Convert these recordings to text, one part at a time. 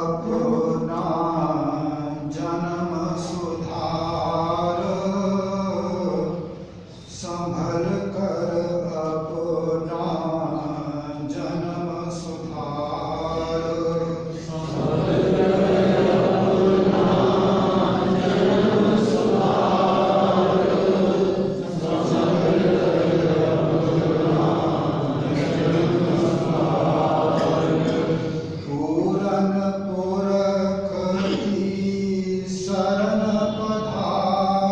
अपना जन्म सुधार, संभल कर अपना जन्म सुधार। पूरन पुरख की शरण पधार,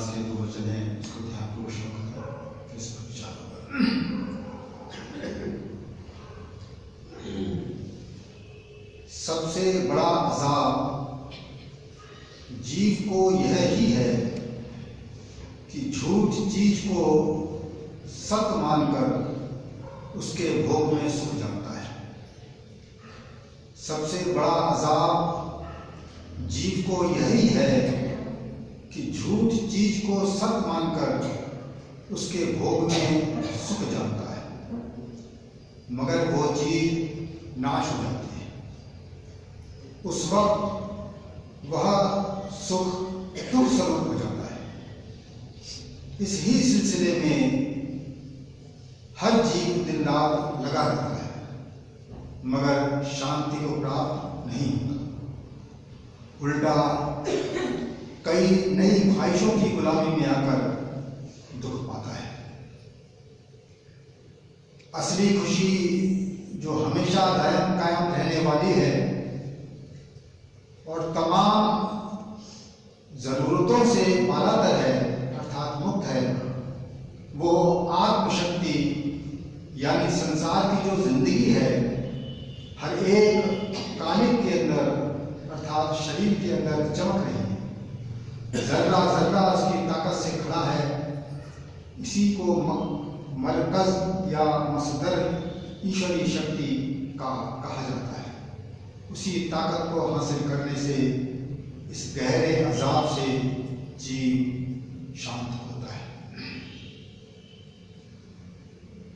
रविदास के दो वचन हैं, इसको ध्यानपूर्वक श्रवण करें, फिर इस पर विचार होगा। सबसे बड़ा अज़ाब जीव को यह ही है कि झूठ चीज को सत्य मानकर उसके भोग में सुख जानता है। सबसे बड़ा अज़ाब जीव को यही है कि झूठ चीज को सत्य मानकर उसके भोग में सुख जानता है, मगर वो चीज नाश हो जाती है। उस वक्त वह सुख दुख स्वरूप हो जाता है। इस ही सिलसिले में हर जीव दिन रात लगा रहता है, मगर शांति को प्राप्त नहीं होता। उल्टा कई नई ख्वाहिशों की गुलामी में आकर दुख पाता है। असली खुशी जो हमेशा कायम रहने वाली है और तमाम जरूरतों से बालातर है, अर्थात मुक्त है, वो आत्मशक्ति यानी संसार की जो जिंदगी है, हर एक कालिक के अंदर अर्थात शरीर के अंदर चमक रही है। जर्रा जर्रा उसकी ताकत से खड़ा है। इसी को मरकज या मसदर ईश्वरीय शक्ति का कहा जाता है। उसी ताकत को हासिल करने से इस गहरे अजाब से जीव शांत होता है।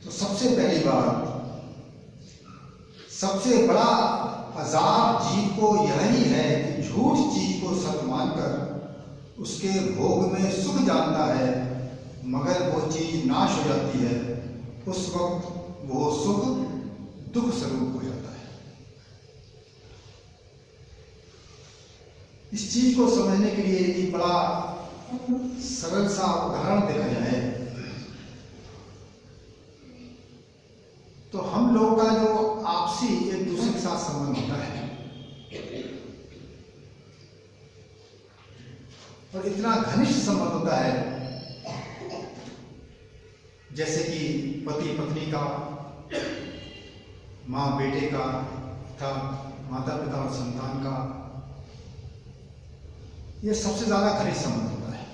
तो सबसे पहली बात, सबसे बड़ा अजाब जीव को यही है कि झूठ चीज को सत्य मानकर उसके भोग में सुख जानता है, मगर वो चीज नाश हो जाती है। उस वक्त वो सुख दुख स्वरूप हो जाता है। इस चीज को समझने के लिए एक बड़ा सरल सा उदाहरण देखा जाए तो हम लोगों का जो आपसी एक दूसरे के साथ संबंध होता है और इतना घनिष्ठ संबंध होता है, जैसे कि पति पत्नी का, माँ बेटे का, तथा माता पिता और संतान का, यह सबसे ज्यादा घनिष्ठ संबंध होता है।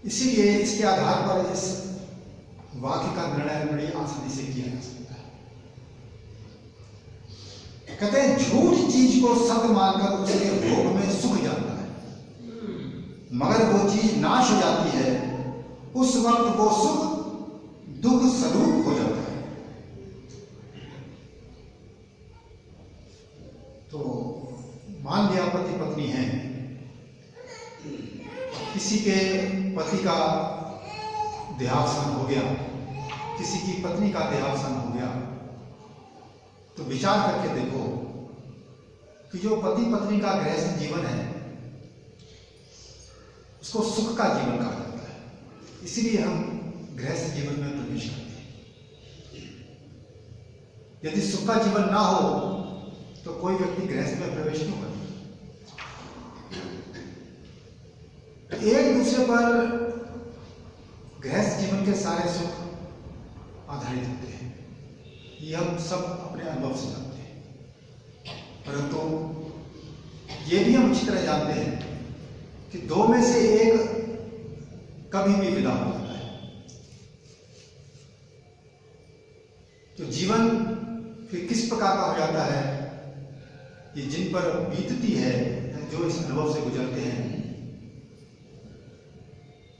इसीलिए इसके आधार पर इस वाक्य का निर्णय बड़ी आसानी से किया जा सकता है। कहते हैं झूठ चीज को सत्य मानकर उसके भोग में सुख जाता है, मगर वो चीज नाश हो जाती है। उस वक्त वो सुख दुख स्वरूप हो जाता है। तो मान लिया पति पत्नी है, किसी के पति का देहावसान हो गया, किसी की पत्नी का देहावसान हो गया, तो विचार करके देखो कि जो पति पत्नी का गृहस्थ जीवन है उसको सुख का जीवन कहा जाता है। इसीलिए हम गृहस्थ जीवन में प्रवेश करते हैं। यदि सुख का जीवन ना हो तो कोई व्यक्ति गृहस्थ में प्रवेश क्यों करे? एक दूसरे पर गृहस्थ जीवन के सारे सुख आधारित होते हैं, ये हम सब अपने अनुभव से जानते हैं। परंतु ये भी हम अच्छी तरह जानते हैं कि दो में से एक कभी भी विदा हो जाता है। तो जीवन फिर किस प्रकार का हो जाता है, ये जिन पर बीतती है, जो इस अनुभव से गुजरते हैं,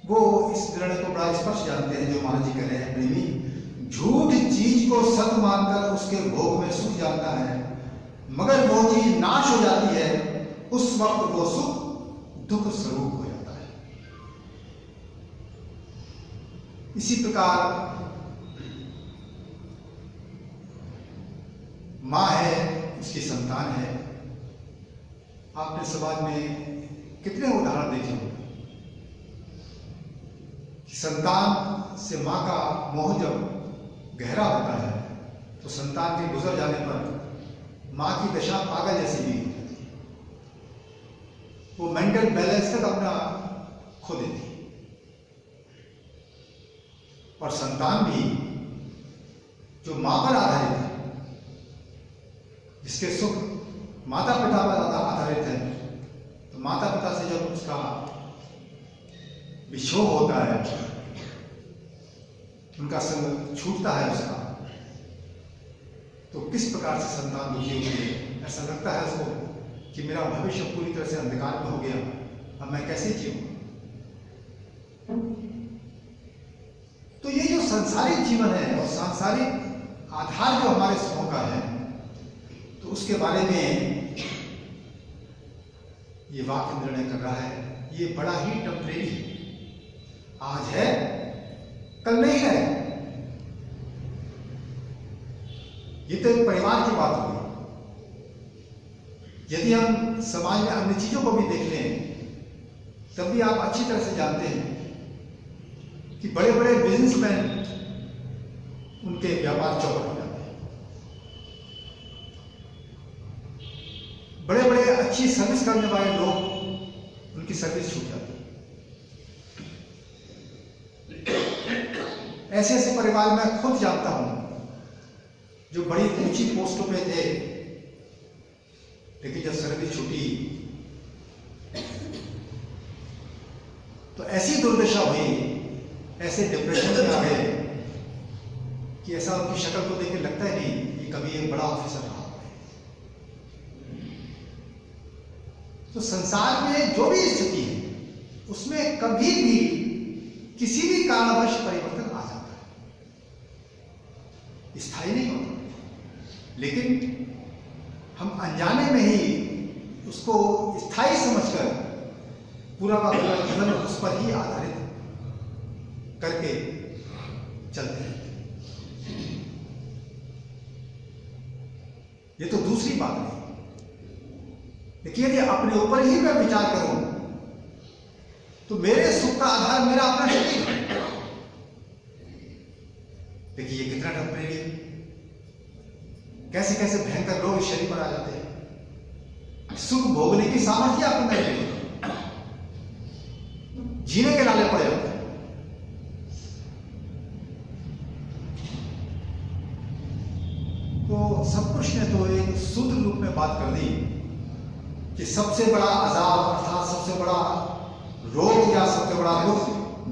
वो इस निर्णय को बड़ा स्पष्ट जानते हैं। जो महाराज जी कह रहे हैं, प्रेमी झूठ चीज को सत्य मानकर उसके भोग में सुख जाता है, मगर वो चीज नाश हो जाती है। उस वक्त वो सुख दुख स्वरूप हो जाता है। इसी प्रकार मां है, उसकी संतान है। आपने समाज में कितने उदाहरण देखे होंगे कि संतान से मां का मोह जब गहरा होता है तो संतान के गुजर जाने पर मां की दशा पागल जैसी भी होती है। वो मेंटल बैलेंस तक अपना खो देती है। और संतान भी जो मां पर आधारित है, जिसके सुख माता पिता पर आधारित है, तो माता पिता से जब उसका विछोह होता है, उनका संग छूटता है उसका, तो किस प्रकार से संतान दुखी होती है। ऐसा लगता है उसको कि मेरा भविष्य पूरी तरह से अंधकार में हो गया, अब मैं कैसे जीऊं। तो ये जो सांसारिक जीवन है और सांसारिक आधार जो हमारे सुखों का है, तो उसके बारे में ये वाक्य निर्णय कर रहा है, ये बड़ा ही टेम्परेरी है, आज है कल नहीं है। ये तो एक परिवार की बात हुई। यदि हम समाज में अन्य चीजों को भी देख लें, तब भी आप अच्छी तरह से जानते हैं कि बड़े बड़े बिजनेसमैन, उनके व्यापार चौपट हो जाते हैं। बड़े बड़े अच्छी सर्विस करने वाले लोग, उनकी सर्विस छूट जाती है। ऐसे ऐसे परिवार मैं खुद जानता हूं जो बड़ी ऊंची पोस्टों पे थे, लेकिन जब सर्विस छूटी तो ऐसी दुर्दशा हुई, ऐसे डिप्रेशन में आ गए कि ऐसा उनकी शक्ल को देख के लगता ही नहीं कि कभी एक बड़ा ऑफिसर रहा। तो संसार में जो भी स्थिति है, उसमें कभी भी किसी भी कारणवश परिवर्तन आ जाता है, स्थायी नहीं होता। लेकिन हम अनजाने में ही उसको स्थायी समझकर पूरा का पूरा जीवन उस पर ही आधारित करके चलते हैं। ये तो दूसरी बात है। देखिए, यदि अपने ऊपर ही मैं विचार करूं तो मेरे सुख का आधार मेरा अपना शरीर है। देखिए ये कितना टेम्परेरी है, कैसे कैसे भयंकर रोग शरीर पर आ जाते हैं। सुख भोगने की सामर्थ्य आपको नहीं मिलेगी, जीने के लाले पड़े होते हैं। तो सत्पुरुष ने तो एक सूत्र रूप में बात कर दी कि सबसे बड़ा अजाब अर्थात सबसे बड़ा रोग या सबसे बड़ा दुख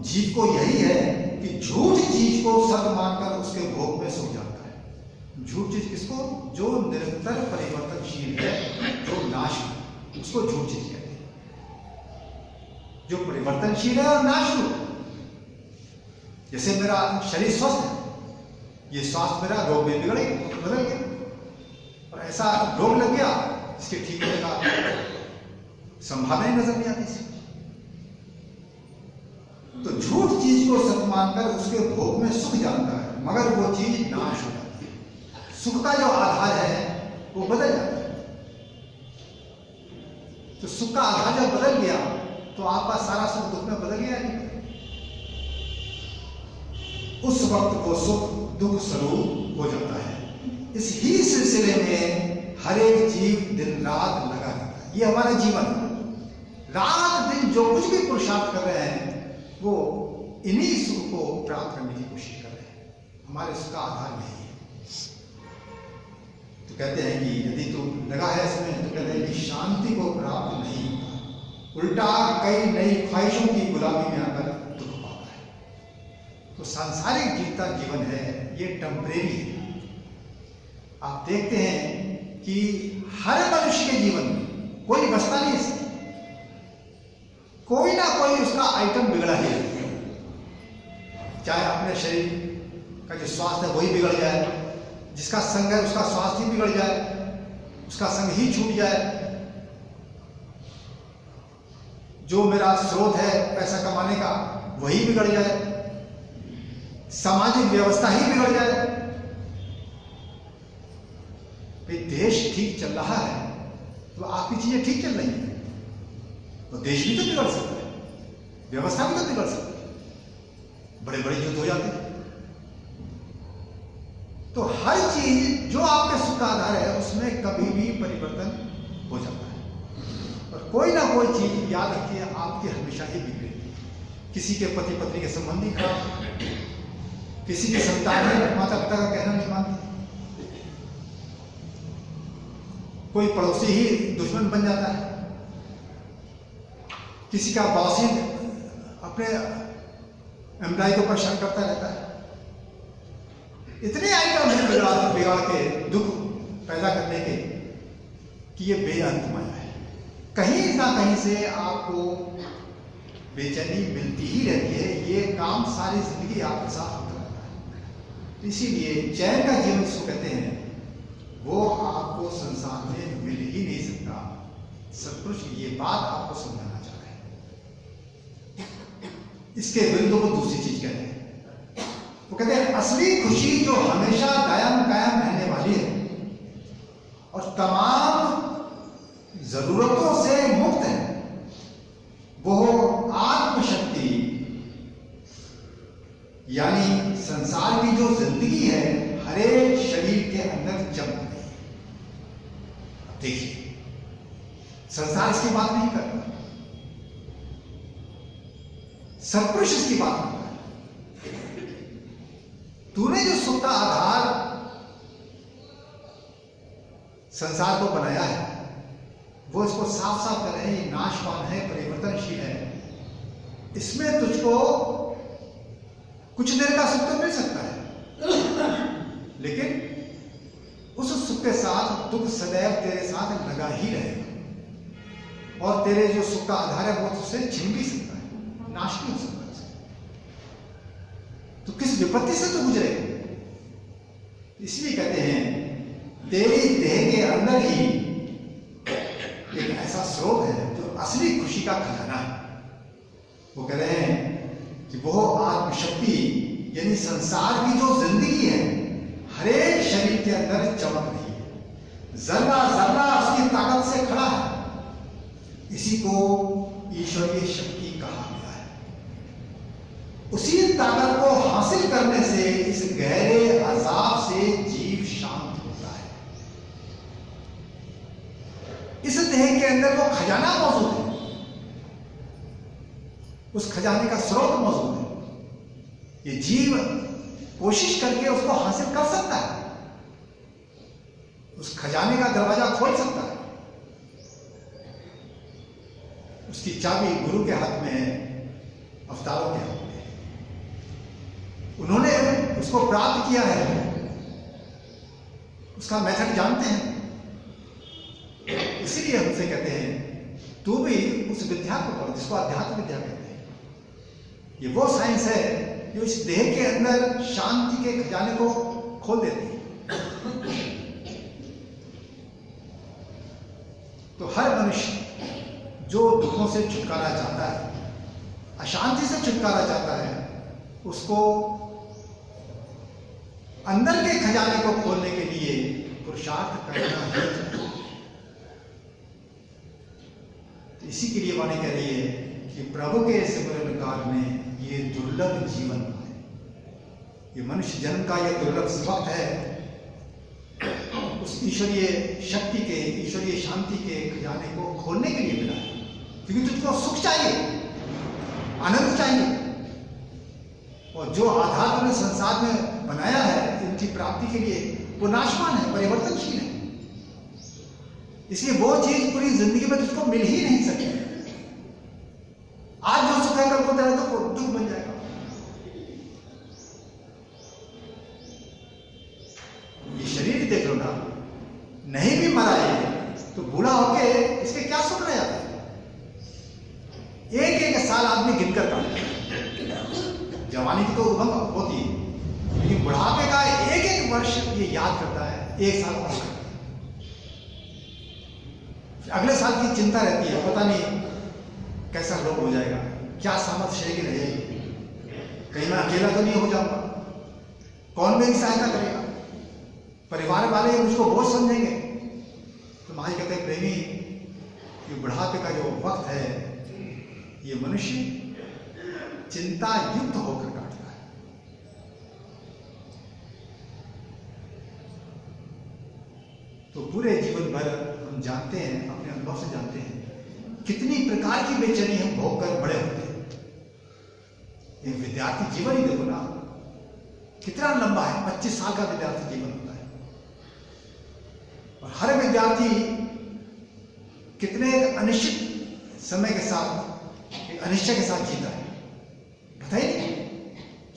जीव को यही है कि झूठ चीज को सत्य मानकर उसके भोग में सो जाता है। झूठ चीज किसको? जो निरंतर परिवर्तनशील है, जो नाश है, उसको झूठ चीज कहते हैं। जो परिवर्तनशील है और नाशरूप, जैसे मेरा शरीर स्वस्थ है, ये स्वास्थ्य मेरा रोग में बदल गया, और ऐसा रोग लग गया इसके ठीक होने का संभावना ही नजर नहीं आती। तो झूठ चीज को सत्य मानकर उसके भोग में सुख जानता है, मगर वो चीज नाश हो जाती है। सुख का जो आधार है वो बदल जाता है। तो सुख का आधार जब बदल गया तो आपका सारा सुख दुख में बदल गया नहीं। उस वक्त वो सुख दुख स्वरूप हो जाता है। इस ही सिलसिले में हर एक जीव दिन रात लगा रहता है। ये हमारा जीवन है। रात दिन जो कुछ भी पुरुषार्थ कर रहे हैं वो इन्हीं सुख को प्राप्त करने की कोशिश कर रहे हैं। हमारे सुख का आधार नहीं है। तो कहते हैं कि यदि तू लगा है इसमें, तो कहते हैं कि शांति को प्राप्त नहीं होता, उल्टा कई नई ख्वाहिशों की गुलामी में आकर दुख पाता है। तो सांसारिक जीता जीवन है, ये टेम्परेरी है। आप देखते हैं कि हर मनुष्य के जीवन में कोई बचता नहीं है, कोई ना कोई उसका आइटम बिगड़ा ही है। चाहे अपने शरीर का जो स्वास्थ्य है वही बिगड़ जाए, जिसका संग है उसका स्वास्थ्य ही बिगड़ जाए, उसका संग ही छूट जाए, जो मेरा स्रोत है पैसा कमाने का वही बिगड़ जाए, सामाजिक व्यवस्था ही बिगड़ जाए। देश ठीक चल रहा है तो आपकी चीजें ठीक चल रही है, तो देश भी तो बिगड़ सकता है, व्यवस्था भी तो बिगड़ सकती है, बड़े बड़े युद्ध हो जाते हैं। तो हर चीज जो आपके सुख का आधार है उसमें कभी भी परिवर्तन हो जाता है, और कोई ना कोई चीज याद रखिए आपकी हमेशा ही बिगड़ेगी। किसी के पति पत्नी के संबंधी खराब, किसी की संतानें माता पिता का कहना नहीं मानती, कोई पड़ोसी ही दुश्मन बन जाता है, किसी का बॉस ही अपने एम्प्लॉय को परेशान करता रहता है। इतने आइटम बिगाड़ के दुख पैदा करने के कि ये बेअंत माया है। कहीं ना कहीं से आपको बेचैनी मिलती ही रहती है, ये काम सारी जिंदगी आपके साथ होता रहता है। इसीलिए चैन का जीवन जिसको कहते हैं वो आपको संसार में मिल ही नहीं सकता। सतपुरुष ये बात आपको समझाना चाह रहे हैं। इसके विरुद्ध वो दूसरी चीज कहते हैं, वो कहते हैं असली खुशी जो हमेशा कायम रहने वाली है और तमाम जरूरतों से मुक्त है, वो आत्मशक्ति, यानी संसार की जो जिंदगी है हर एक शरीर के अंदर चमक रही है। देखिए, संसार इसकी बात नहीं करता, सत्पुरुष इसकी बात करता है। तूने जो सुख का आधार संसार को बनाया है वो इसको साफ साफ कर रहे हैं, ये नाशवान है, परिवर्तनशील है, इसमें तुझको कुछ देर का सुख तो मिल सकता है, लेकिन उस सुख के साथ दुख सदैव तेरे साथ लगा ही रहेगा और तेरे जो सुख का आधार है वो तुझसे छिन भी सकता है, नाश नहीं हो सकता उससे। तो किस विपत्ति से तो गुजरेगा। इसलिए कहते हैं तेरी देह के अंदर ही एक ऐसा स्रोत है जो असली खुशी का खजाना है। वो कह रहे हैं कि वो आत्मशक्ति यानी संसार की जो जिंदगी है हर एक शरीर के अंदर चमक रही है, जर्रा जर्रा उसकी ताकत से खड़ा है। इसी को ईश्वरीय शक्ति कहा गया है। उसी ताकत को हासिल करने से इस गहरे अजाब से जीव शांत होता है। इस देह के अंदर वो खजाना मौजूद है, उस खजाने का स्रोत मौजूद है। ये जीव कोशिश करके उसको हासिल कर सकता है, उस खजाने का दरवाजा खोल सकता है। उसकी चाबी गुरु के हाथ में है, अवतारों के हाथ में है। उन्होंने उसको प्राप्त किया है, उसका मेथड जानते हैं। इसीलिए हमसे कहते हैं तू भी उस विद्या को पढ़ो जिसको अध्यात्म विद्या कहते हैं। ये वो साइंस है जो इस देह के अंदर शांति के खजाने को खोल देती है। तो हर मनुष्य जो दुखों से छुटकारा चाहता है, अशांति से छुटकारा चाहता है, उसको अंदर के खजाने को खोलने के लिए पुरुषार्थ करना ही चाहिए। इसी के लिए वाणी कह रही है कि प्रभु के सिमरन काल में ये दुर्लभ जीवन है, ये मनुष्य जन्म का ये दुर्लभ वक्त है उस ईश्वरीय शक्ति के, ईश्वरीय शांति के खजाने को खोलने के लिए मिला है। क्योंकि तुझको सुख चाहिए, आनंद चाहिए, और जो आधार तुमने संसार में बनाया है इनकी प्राप्ति के लिए वो नाशवान है, परिवर्तनशील है। इसलिए वो चीज पूरी जिंदगी में तुझको मिल ही नहीं सकती। आज जो सुख है कल को तेरा तो दुख बन जाएगा। ये शरीर देख लो ना, नहीं भी मरा है तो बूढ़ा होके इसके क्या सुख रह जाता है। एक एक साल आदमी गिनकर काटता है। जवानी की तो उमंग होती है, लेकिन बुढ़ापे का एक एक वर्ष ये याद करता है, एक साल और अगले साल की चिंता रहती है, पता नहीं कैसा रोग हो जाएगा, क्या सामर्थ शरीर रहेगी, कहीं मैं अकेला तो नहीं हो जाऊंगा, कौन मेरी सहायता करेगा, परिवार वाले मुझको बोझ समझेंगे। तो महाराज कहते हैं प्रेमी, ये बुढ़ापे का जो वक्त है ये मनुष्य चिंता युक्त होकर काटता है। तो पूरे जीवन भर हम जानते हैं, अपने अनुभव से जानते हैं कितनी प्रकार की बेचैनी हम भोग कर बड़े होते हैं। एक विद्यार्थी जीवन ही देखो ना, कितना लंबा है, 25 साल का विद्यार्थी जीवन होता है। और हर विद्यार्थी कितने अनिश्चित समय के साथ, एक अनिश्चय के साथ जीता है। पता ही नहीं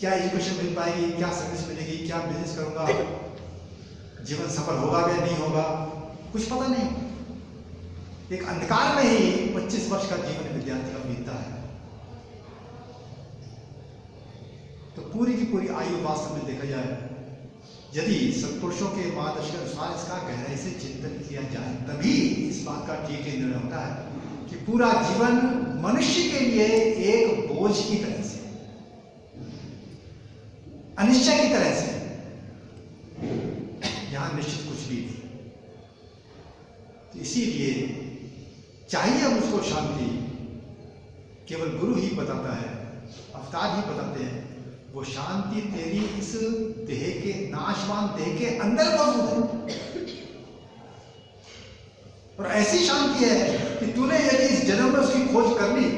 क्या एजुकेशन मिल पाएगी, क्या सर्विस मिलेगी, क्या बिजनेस करूंगा, जीवन सफल होगा या नहीं होगा, कुछ पता नहीं। एक अंधकार में ही 25 वर्ष का जीवन विद्यार्थी का बीतता है। तो पूरी की पूरी आयु वास्तव में देखा जाए, यदि सत्पुरुषों के मार्गदर्शन के अनुसार इसका गहराई से चिंतन किया जाए, तभी इस बात का ठीक निर्णय होता है कि पूरा जीवन मनुष्य के लिए एक बोझ की तरह से, अनिश्चय की तरह से, यहां निश्चित कुछ भी नहीं। तो इसीलिए चाहिए मुझको शांति, केवल गुरु ही बताता है, अवतार ही बताते हैं, वो शांति तेरी इस देह के, नाशवान देह के अंदर मौजूद है। और ऐसी शांति है कि तूने यदि इस जन्म में उसकी खोज कर ली,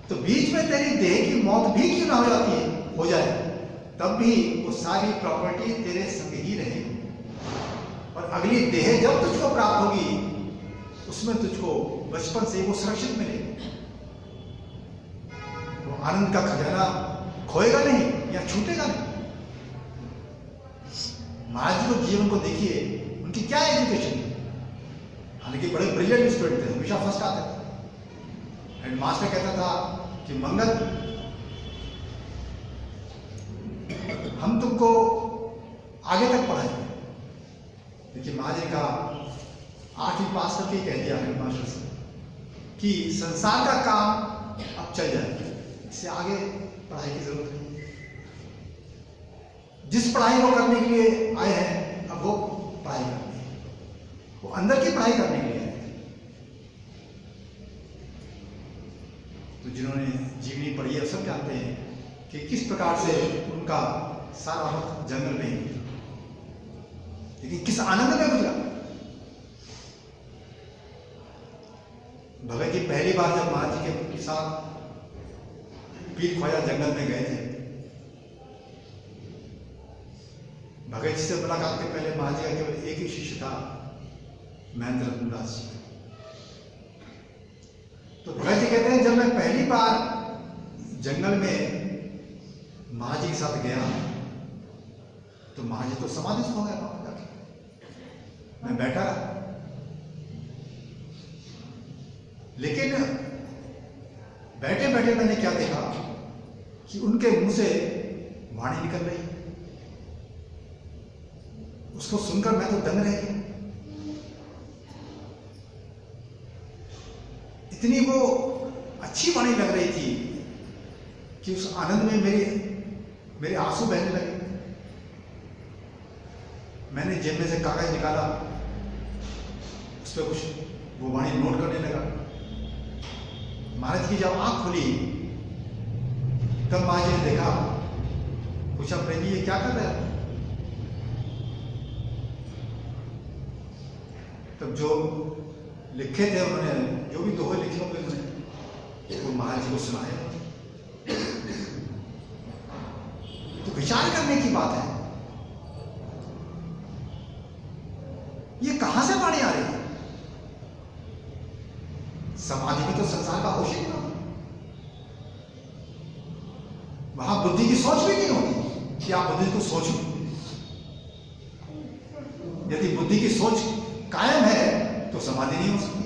तो बीच में तेरी देह की मौत भी क्यों ना हो जाती है, हो जाए, तब भी वो सारी प्रॉपर्टी तेरे संग ही रहेगी। और अगली देह जब तुझको प्राप्त होगी, उसमें तुझको बचपन से वो सुरक्षित मिलेगी। वो आनंद का खजाना खोएगा नहीं या छूटेगा नहीं। महाराज जी को जीवन को देखिए, उनकी क्या एजुकेशन थी, हालांकि बड़े ब्रिलियंट स्टूडेंट थे, हमेशा फर्स्ट आते थे। हेड मास्टर कहता था कि मंगल, हम तुमको आगे तक पढ़ाएंगे। देखिए महाराज जी का 8वीं पास करके कह दिया हेड मास्टर से कि संसार का काम अब चल जाए, इससे आगे पढ़ाई की जरूरत नहीं। जिस पढ़ाई को करने के लिए आए हैं, अब वो पढ़ाई करनी है, वो अंदर की पढ़ाई करने के लिए आए हैं। तो जिन्होंने जीवनी पढ़ी है सब जानते हैं कि किस प्रकार से उनका सारा वक्त जंगल में ही, लेकिन किस आनंद में गुजरा। भगत जी पहली बार जब महाराज जी के साथ पीर ख्वाजा जंगल में गए थे, भगत जी से मुलाकात के पहले महाराज जी का केवल एक ही शिष्य था, महेंद्र रतनदास जी। तो भगत जी कहते हैं, जब मैं पहली बार जंगल में महाराज जी के साथ गया, तो महाराज जी तो समाधिस्थ हो गए वहां जाके। मैं बैठा रहा, लेकिन बैठे बैठे मैंने क्या देखा कि उनके मुंह से वाणी निकल रही। उसको सुनकर मैं तो दंग रह गया। इतनी वो अच्छी वाणी लग रही थी कि उस आनंद में मेरे आंसू बहने लगे। मैंने जेब में से कागज निकाला, उस पर कुछ वो वाणी नोट करने लगा। महाराज की जब आंख खुली, तब महाराज जी ने देखा, पूछा, प्रेम जी ये क्या कर रहे हैं? तब जो लिखे थे उन्होंने, जो भी दोहे लिखे होंगे उन्होंने, वो महाराज जी को सुनाया। तो विचार करने की बात है, ये कहां से वाणी आ रही है? समाधि में तो संसार का होश ही नहीं होता, वहां बुद्धि की सोच भी नहीं होती कि आप बुद्धि को सोचो। यदि बुद्धि की सोच कायम है तो समाधि नहीं हो सकती।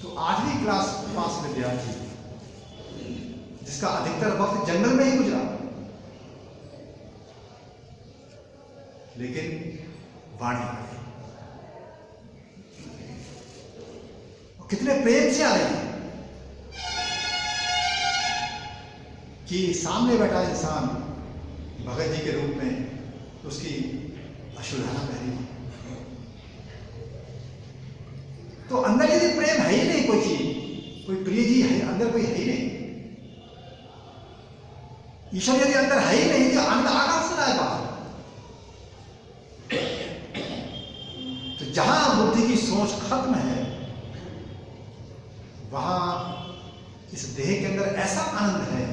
तो 8वीं क्लास पास विद्यार्थी, जिसका अधिकतर वक्त जंगल में ही गुजरा, लेकिन वाणी आ गई, कितने प्रेम से आ रही है कि सामने बैठा इंसान भगत जी के रूप में उसकी अश्रुधारा बह रही है। तो अंदर यदि प्रेम है ही नहीं, कोई चीज, कोई प्रिय जी है अंदर, कोई है ही नहीं, ईश्वर यदि अंदर है ही नहीं, तो आनंद आकाश से आए बाहर। तो जहां बुद्धि की सोच खत्म है, वहां इस देह के अंदर ऐसा आनंद है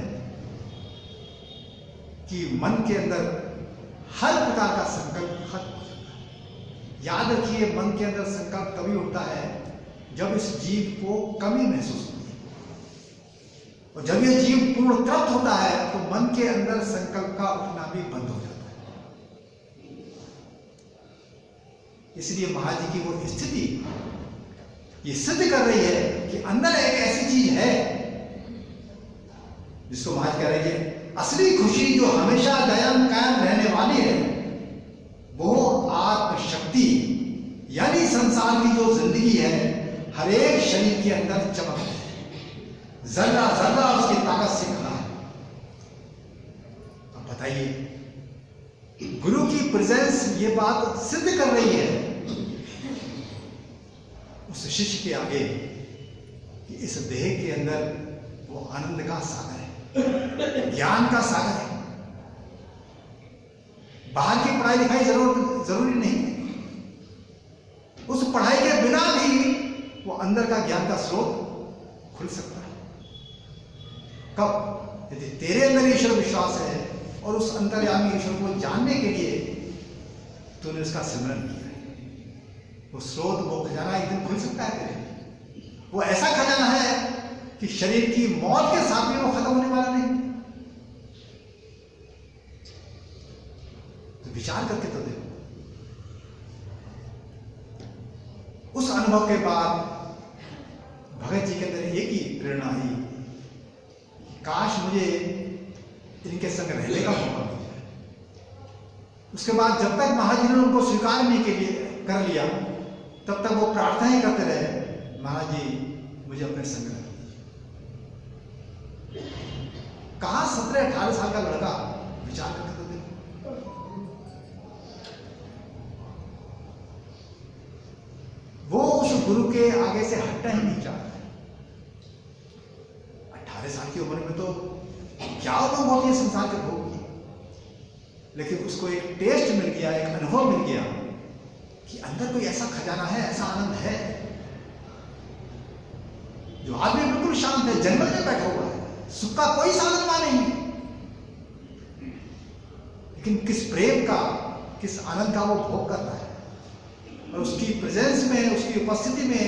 कि मन के अंदर हर प्रकार का संकल्प खत्म हो जाता है। याद रखिए, मन के अंदर संकल्प तभी उठता है जब इस जीव को कमी महसूस होती है, और जब ये जीव पूर्ण तृप्त होता है तो मन के अंदर संकल्प का उठना भी बंद हो जाता है। इसलिए महाराज जी की वो स्थिति ये सिद्ध कर रही है कि अंदर एक ऐसी चीज है जिसको महाराज कह रहे हैं असली खुशी जो हमेशा कायम रहने वाली है, वो आत्मशक्ति यानी संसार की जो जिंदगी है हर एक शरीर के अंदर चमक है, जर्रा जर्रा उसकी ताकत से खड़ा है। अब बताइए, गुरु की प्रेजेंस ये बात सिद्ध कर रही है उस शिष्य के आगे कि इस देह के अंदर वो आनंद का सागर है, ज्ञान का सागर है। बाहर की पढ़ाई लिखाई जरूरी नहीं है, उस पढ़ाई के बिना भी वो अंदर का ज्ञान का स्रोत खुल सकता है। कब? यदि तेरे अंदर ईश्वर विश्वास है और उस अंतर्यामी ईश्वर को जानने के लिए तूने उसका सिमरन किया है, वो स्रोत, वो खजाना एक दिन खुल सकता है तेरे लिए। वो ऐसा खजाना है कि शरीर की मौत के साथ भी वो खत्म होने वाला नहीं। तो विचार करके तो देखो। उस अनुभव के बाद भगत जी के अंदर एक ही प्रेरणा आई, काश मुझे इनके संग रहने का मौका मिल जाए। उसके बाद जब तक महाराज जी ने उनको स्वीकार नहीं के लिए कर लिया, तब तक वो प्रार्थना ही करते रहे, महाराज जी मुझे अपने संग रख लीजिए। कहा 17-18 साल का लड़का, विचार करके तो देखो। वो उस गुरु के आगे से हटना ही नहीं चाहता। 18 साल की उम्र में तो क्या अनुभव होती है संसार के भोग की, लेकिन उसको एक टेस्ट मिल गया, एक अनुभव मिल गया कि अंदर कोई ऐसा खजाना है, ऐसा आनंद है। जो आदमी बिल्कुल शांत है, जंगल में बैठा हुआ है, सुख का कोई साधन नहीं, लेकिन किस प्रेम का, किस आनंद का वो भोग कर रहा है, और उसकी प्रेजेंस में, उसकी उपस्थिति में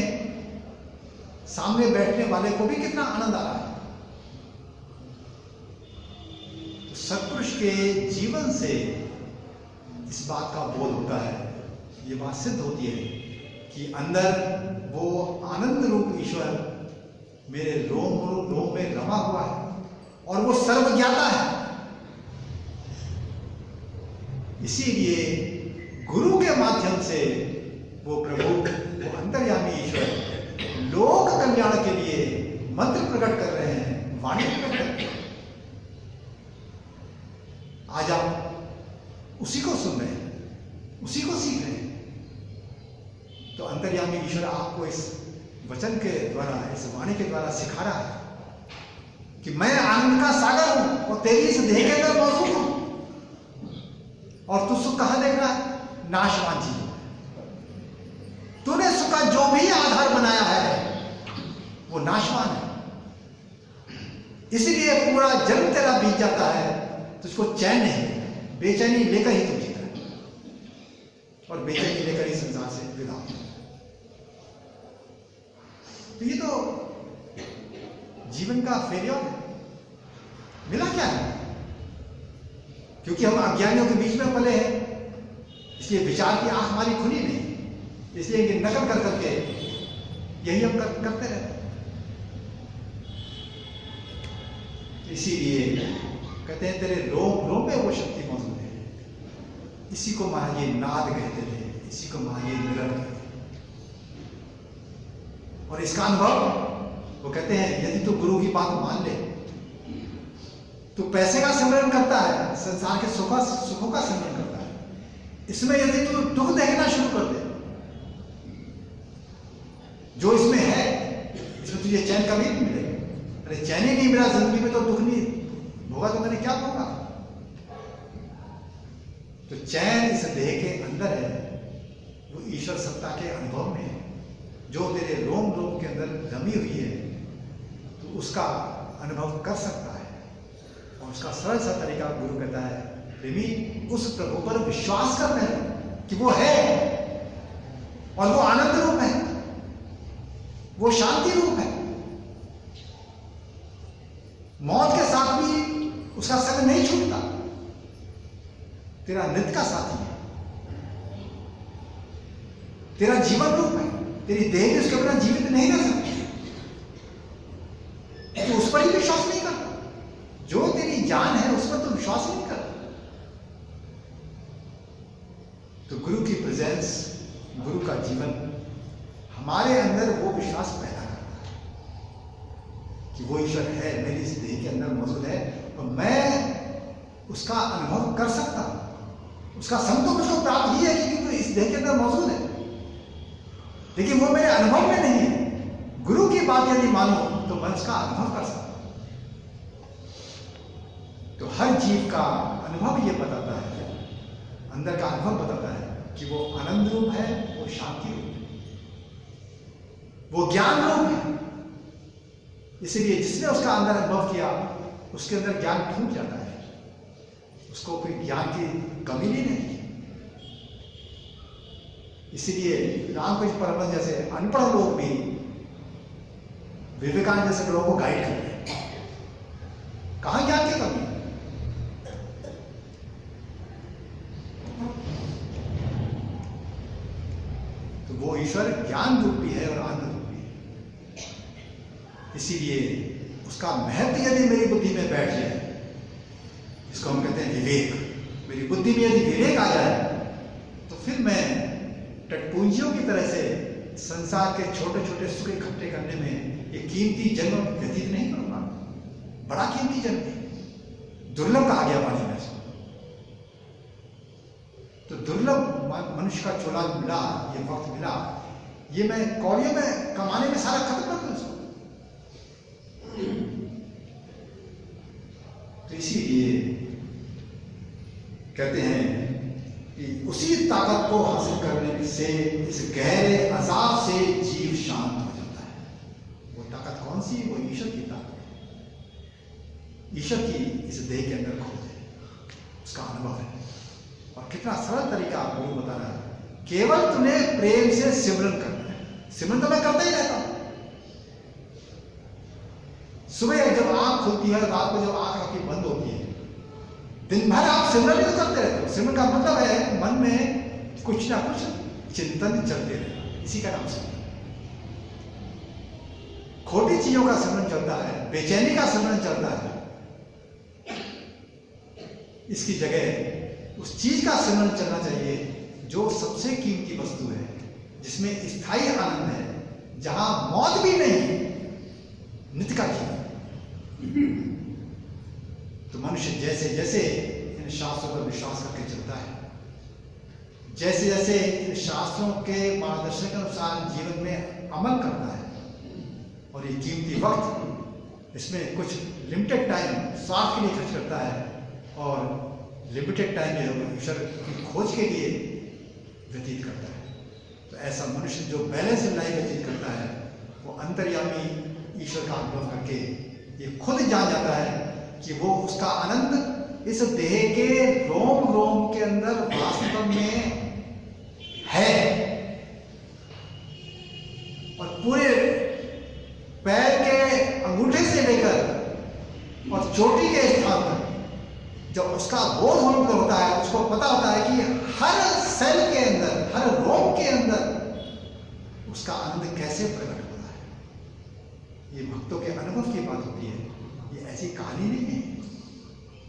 सामने बैठने वाले को भी कितना आनंद आ रहा है। तो सत्पुरुष के जीवन से इस बात का बोध होता है, ये बात सिद्ध होती है कि अंदर वो आनंद रूप ईश्वर मेरे रोम रोम में रमा हुआ है और वो सर्वज्ञाता है। इसीलिए गुरु के माध्यम से वो प्रभु, वो अंतर्यामी ईश्वर लोक कल्याण के लिए मंत्र प्रकट कर रहे हैं, वाणी प्रकट कर रहे हैं। आज आप उसी को सुन रहे हैं, उसी को सीख रहे हैं। तो अंतर्यामी ईश्वर आपको इस वचन के द्वारा, इस वाणी के द्वारा सिखा रहा है कि मैं आनंद का सागर हूं और तेरी इस देह के अंदर मौजूद हूं, और तू सुख कहां देख रहा है? नाशवान चीज। तूने सुख का जो भी आधार बनाया है वो नाशवान है। इसलिए पूरा जन्म तेरा बीत जाता है, तुझको चैन नहीं, बेचैनी लेकर ही तू जीता है, और बेचैनी लेकर ही संसार से विदा होता है। तो ये तो जीवन का फेलियर है। मिला क्या है? क्योंकि हम अज्ञानियों के बीच में पले हैं, इसलिए विचार की आंख हमारी खुली नहीं, इसलिए ये नकल कर करके यही हम करते रहते हैं। इसीलिए कहते हैं तेरे रोम रोम में वो शक्ति मौजूद है। इसी को महाराज ये नाद कहते थे, इसी को महाराज ये मिलन कहते थे। और इसका अनुभव वो कहते हैं, यदि तू गुरु की बात मान ले, तू पैसे का सिमरन करता है, संसार के सुखों का सिमरन करता है, इसमें यदि तू दुख देखना शुरू कर दे, जो इसमें है, इसमें तुझे चैन कभी नहीं मिलेगा। अरे चैन ही नहीं मिला जिंदगी में तो दुख नहीं भोगा, तो मैंने क्या भोगा? तो चैन इस देह के अंदर है, वो ईश्वर सत्ता के अनुभव में है, जो तेरे रोम रोम के अंदर जमी हुई है। तो उसका अनुभव कर सकता है। और उसका सरल सा तरीका गुरु कहता है, प्रेमी उस प्रभु पर विश्वास कर रहे कि वो है और वो आनंद रूप है, वो शांति रूप है। मौत के साथ भी उसका संग नहीं छूटता, तेरा नित्य का साथी है, तेरा जीवन रूप है, तेरी देह भी उसके बिना जीवित नहीं रह सकती। तो उस पर ही विश्वास नहीं करता, जो तेरी जान है उस पर तो विश्वास नहीं करता। तो गुरु की प्रेजेंस, गुरु का जीवन हमारे अंदर वो विश्वास पैदा करता है कि वो ईश्वर है, मेरी इस देह के अंदर मौजूद है और मैं उसका अनुभव कर सकता हूं। उसका संग तो मुझको प्राप्त ही है क्योंकि तो इस देह के अंदर मौजूद है, लेकिन वो मेरे अनुभव में नहीं है। गुरु की बात यदि मानो तो मैं उसका अनुभव कर सकता हूं। तो हर जीव का अनुभव ये बताता है, अंदर का अनुभव बताता है कि वो आनंद रूप है, वो शांति रूप है, वो ज्ञान रूप है। इसलिए जिसने उसका अंदर अनुभव किया उसके अंदर ज्ञान फूट जाता है, उसको कोई ज्ञान की कमी नहीं है। इसीलिए रामकृष्ण परमहंस जैसे अनपढ़ लोग भी विवेकानंद जैसे लोगों को गाइड करते हैं। कहां ज्ञान की कमी? तो वो ईश्वर ज्ञान रूपी है और आनंद रूपी है। इसीलिए उसका महत्व यदि मेरी बुद्धि में बैठ जाए, इसको हम कहते हैं विवेक, मेरी बुद्धि में यदि विवेक आ जाए तो फिर मैं टटपुंजियों की तरह से संसार के छोटे छोटे सुख इकट्ठे करने में ये कीमती जन्म व्यतीत नहीं करूंगा। बड़ा कीमती जन्म, दुर्लभ कहा गया पानी में। तो दुर्लभ मनुष्य का चोला मिला, ये वक्त मिला, ये मैं कौड़ियों में कमाने में सारा खत्म कर दूं इसको। तो इसीलिए कहते हैं कि उसी ताकत को हासिल करने से इस गहरे अजाब से जीव शांत हो जाता है। वो ताकत कौन सी? वो ईश्वर की ताकत है। ईश्वर की इस देह के अंदर खोज है, उसका अनुभव है। और कितना सरल तरीका गुरु बता रहा है, केवल तुम्हें प्रेम से सिमरन करना है। सिमरन तो मैं करता ही रहता हूं। सुबह जब आंख खुलती है, रात को जब आंख आपकी बंद होती है, दिन भर आप सिमरन तो करते रहते हो। सिमरन का मतलब है मन में कुछ ना कुछ चिंतन चलते रहना, इसी का नाम सिमरन। खोटी चीजों का सिमरन चलता है, बेचैनी का सिमरन चलता है। इसकी जगह उस चीज का सिमरन चलना चाहिए जो सबसे कीमती वस्तु है, जिसमें स्थायी आनंद है, जहां मौत भी नहीं, नित्य का जीवन। तो मनुष्य जैसे जैसे इन शास्त्रों पर विश्वास करके चलता है, जैसे जैसे इन शास्त्रों के मार्गदर्शन के अनुसार जीवन में अमल करता है, और ये कीमती वक्त इसमें कुछ लिमिटेड टाइम स्वार्थ के लिए खर्च करता है और लिमिटेड टाइम में ईश्वर की खोज के लिए व्यतीत करता है। तो ऐसा मनुष्य जो बैलेंस लाइफ व्यतीत करता है, वो अंतर्यामी ईश्वर का अनुभव करके ये खुद जान जाता है कि वो उसका आनंद इस देह के रोम रोम के अंदर वास्तव में है। और पूरे पैर के अंगूठे से लेकर और चोटी के स्थान तक जब उसका बोध होता है, उसको पता होता है कि हर सेल के अंदर, हर रोम के अंदर उसका आनंद कैसे प्रकट होता है। ये भक्तों के अनुभव की बात होती है, ये ऐसी कहानी नहीं है।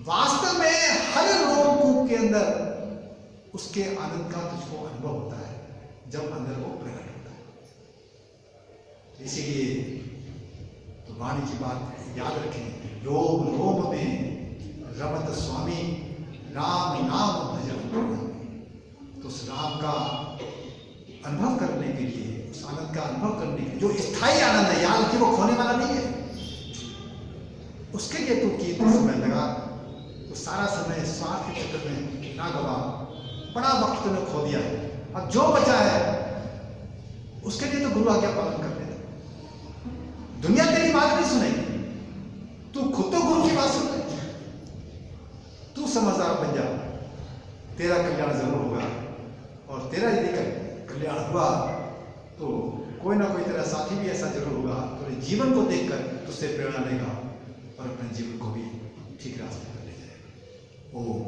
वास्तव में हर रोम के अंदर उसके आनंद का तुझको अनुभव होता है जब अंदर वो प्रकट होता है। इसीलिए तो वाणी की बात याद रखें, रोम रोम में रमत स्वामी राम नाम भजन। तो उस राम का अनुभव करने के लिए, उस आनंद का अनुभव करने के लिए, जो स्थायी आनंद है, याद रखिए वो खोने वाला नहीं है, उसके लिए तू कीमती समय लगा, तो सारा समय स्वार्थ के चक्कर में ना गवा, बड़ा वक्त तूने खो दिया है। अब जो बचा है उसके लिए तो गुरु आज्ञा पालन कर ले। दुनिया तेरी बात नहीं सुनेगी, खुद तो गुरु की बात सुन ले, तू समझदार बन जा, तेरा कल्याण जरूर होगा। और तेरा यदि कल्याण हुआ तो कोई ना कोई तेरा साथी भी ऐसा जरूर होगा, तेरे जीवन को देखकर तुझसे प्रेरणा लेगा और अपने जीवन को भी ठीक रास्ते पर ले जाएगा। ओम